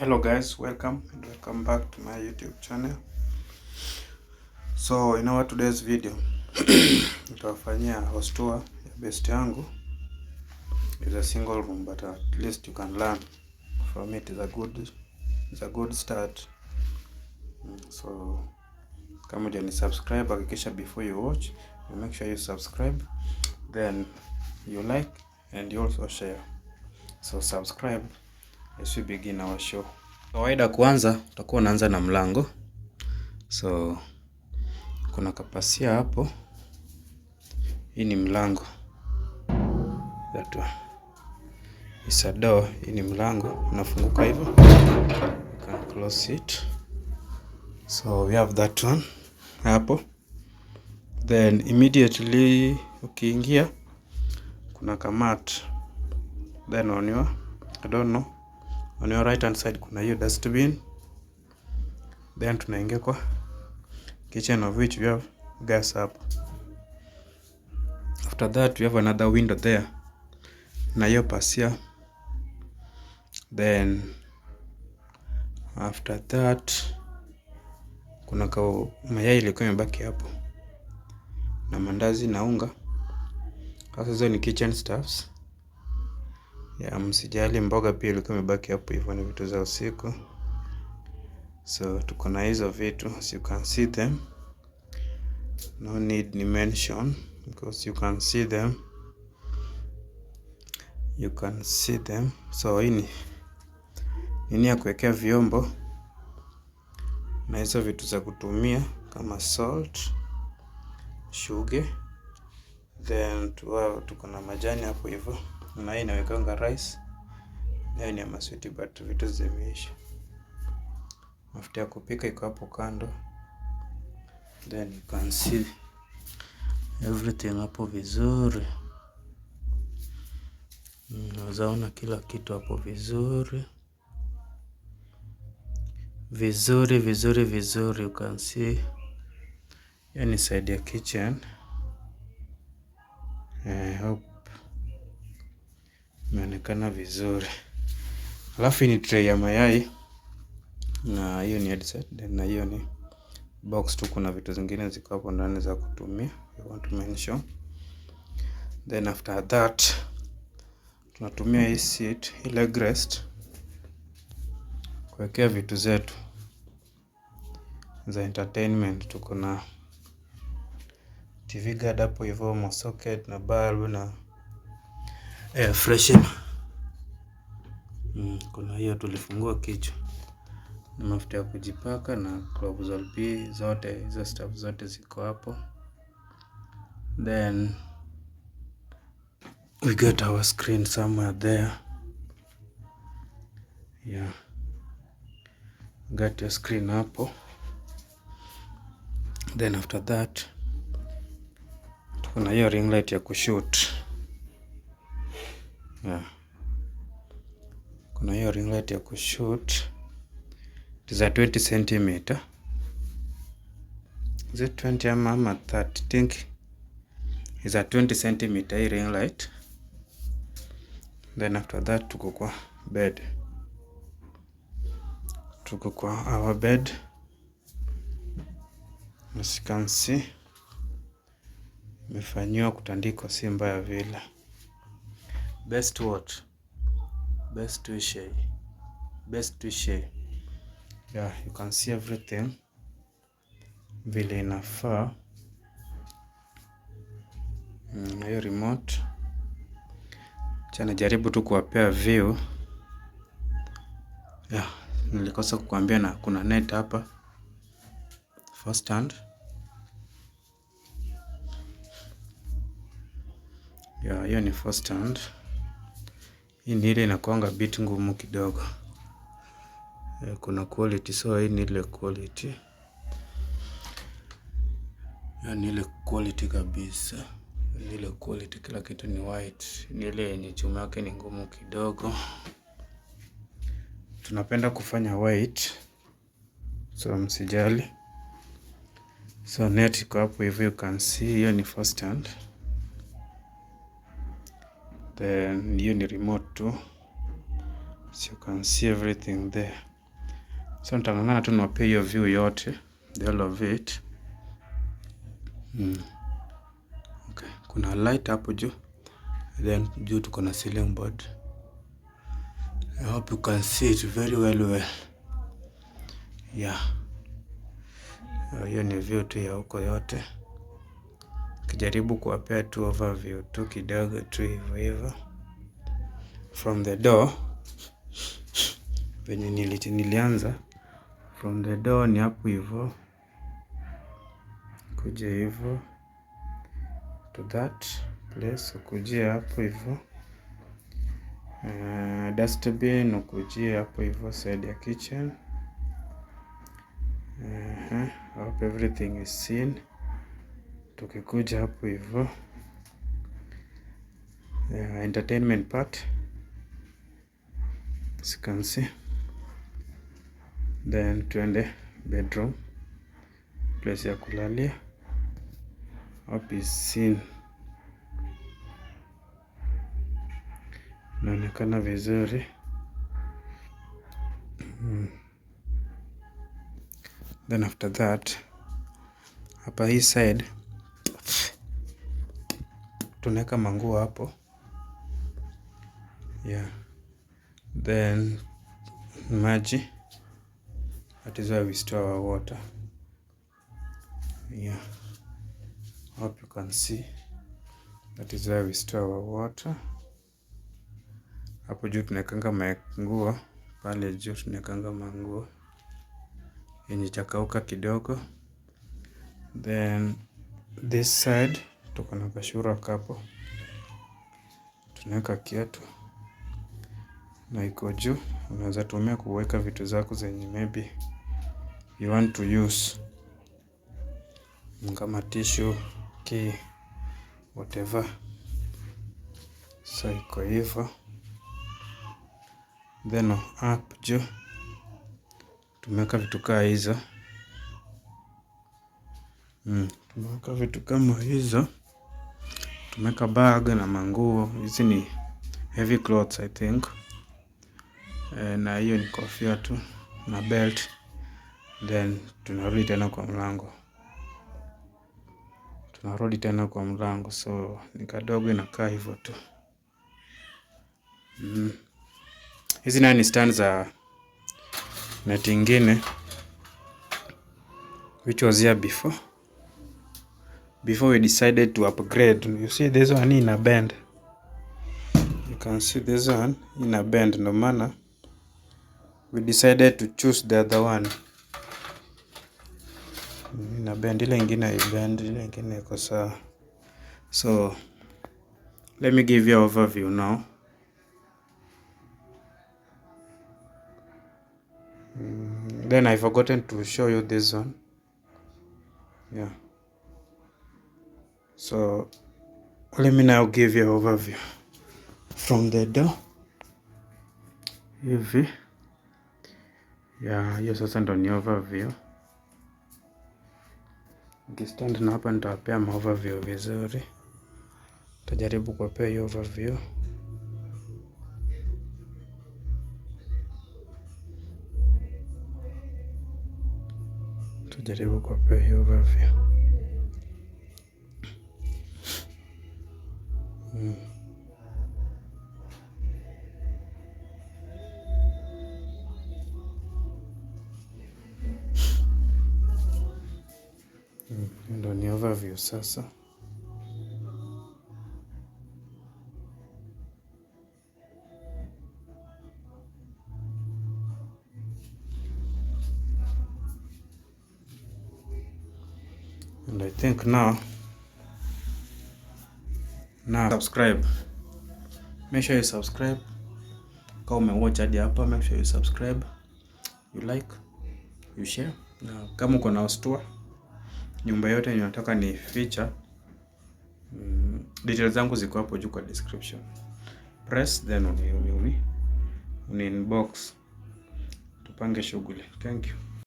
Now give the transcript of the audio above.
Hello guys, welcome back to my YouTube channel. So in our today's video nitawafanyia house tour ya best yangu. It's a single room but at least you can learn from it. It's a good start. So kama hujani subscribe, hakikisha before you watch you make sure you subscribe, then you like and you also share. So subscribe as we begin our show. Kawaida kwanza utakuwa unaanza na mlango. So kuna kapasia hapo. Hii ni mlango. That one. It's a door. Hii ni mlango. Unafunguka hivyo. You can close it. So we have that one hapo. Then immediately ukiingia kuna kamat. Then on your, I don't know, on your right hand side kuna hiyo dustbin. Then tunaingia kwa kitchen, of which we have gas up. After that we have another window there na hiyo pasia. Then after that kuna mayai ilikuwa imebaki hapo na mandazi na unga. Sasa hizo ni kitchen stuffs. Ya msijali, mboga pia ilikuwa imebaki hapo, hivyo ni vitu za usiku. So tuko na hizo vitu, as you can see them. No need ni mention because you can see them. So hii ni nini ya kuwekea vyombo na hizo vitu za kutumia kama salt, sugar. Then tuko na majani hapo hivyo. Na hii inawekanga rice. Na hii ni maswiti but vitu zimeisha. Mafuta ya kupika iko hapo kando. Then you can see everything hapo vizuri. Unaona kila kitu hapo vizuri. Vizuri. You can see. Hiyo ni side ya kitchen. Hope imeonekana vizuri. Alafu ni tray ya mayai. Na hiyo ni headset. Then na hiyo ni box tu, kuna vitu zingine ziko hapo ndani za kutumia. I want to mention. Then after that tunatumia hii seat, hii leg rest, kuwekea vitu zetu za entertainment. Tuko na TV guard hapo hivyo, mo socket na bulb na air freshener. Kuna hiyo tulifungua kichwa na mafuta ya kujipaka na Clobazol B, zote hizo stuff zote ziko hapo. Then we got our screen somewhere there. Yeah, got your screen hapo. Then after that kuna hiyo ring light ya kushoot. Yeah, kuna hiyo ring light ya kushoot. It is a 20 cm. Is it 20 ama 30? I think it's a 20 cm hii ring light. Then after that tuko kwa bed. Tuko kwa our bed. As you can see, imefanywa kutandikwa si mbaya vile. Best what? Best share. Yeah, you can see everything vile inafaa. Na hiyo remote. Chana jaribu tu kuwapea view. Yeah, nilikosa kukuambia na kuna net hapa. First hand. Yeah, hiyo ni first hand. Hii ni ile inakuanga bit ngumu kidogo. Kuna quality, so hii ni ile quality. Ni ile quality kabisa. Ni ile quality, kila kitu ni white. Ni ile yenye chuma yake ni ngumu kidogo. Tunapenda kufanya white, so msijali. So net iko hapo hivyo, you can see hiyo ni first hand. Then hiyo ni remote too. So you can see everything there. So nitang'ang'ana tu niwape hiyo view yote, the all of it. Okay, kuna light hapo juu, then juu tuko na ceiling board. I hope you can see it very well. Yeah. Hiyo ni view tu ya huko yote. Kijaribu kuwapea tu overview tu kidogo tu hivyo. From the door, venye nilianza, from the door ni hapo hivyo. Kuja hivyo to that place, ukujia hapo hivyo. Dustbin ukujia hapo hivyo, side ya kitchen. I hope everything is seen. Tukikuja hapo hivyo, entertainment part, as you can see. Then tuende bedroom, place ya kulalia. Hope is seen. Naonekana vizuri. Then after that, hapa hii side tunaweka manguo hapo. Yeah. Then maji, that is where we store our water. Yeah. Hope you can see. That is where we store our water. Hapo juu tunawekanga manguo, pale juu tunawekanga manguo yenye chakauka kidogo. Then this side tuko na kashura kapo, tunaweka kiatu na iko juu. Unaweza tumia kuweka vitu zako zenye maybe you want to use, kama tissue, key, whatever. So iko hivyo. Then up juu tumeweka vitu kama hizo. Tumeweka vitu kama hizo. Tumeweka bag na manguo. Hizi ni heavy clothes I think. Na hiyo ni kofia tu na belt. Then tunarudi tena kwa mlango. So ni kadogo inakaa hivyo tu. Hizi nayo ni stand za net ingine which was here before we decided to upgrade. You see this one in a bend. You can see this one in a bend. No maana we decided to choose the other one in a bend. Ile ingine ibend, ile ingine iko sawa. So let me give you an overview now. Then I forgotten to show you this one. Yeah. So let me now give you an overview from the door. Hivi. Yeah, hiyo sasa ndo ni overview. Nikistand na hapa nitawapea overview vizuri. Tajaribu kuwapea hiyo overview. Tajaribu kuwapea hiyo overview. Ndo ni overview sasa. And I think now subscribe. Make sure you subscribe. Kama umewatch hadi hapa, make sure you subscribe, you like, you share. Na kama uko na store, nyumba yote ninataka ni feature, details zangu ziko hapo juu kwa description. Press then uni inbox tupange shughuli. Thank you.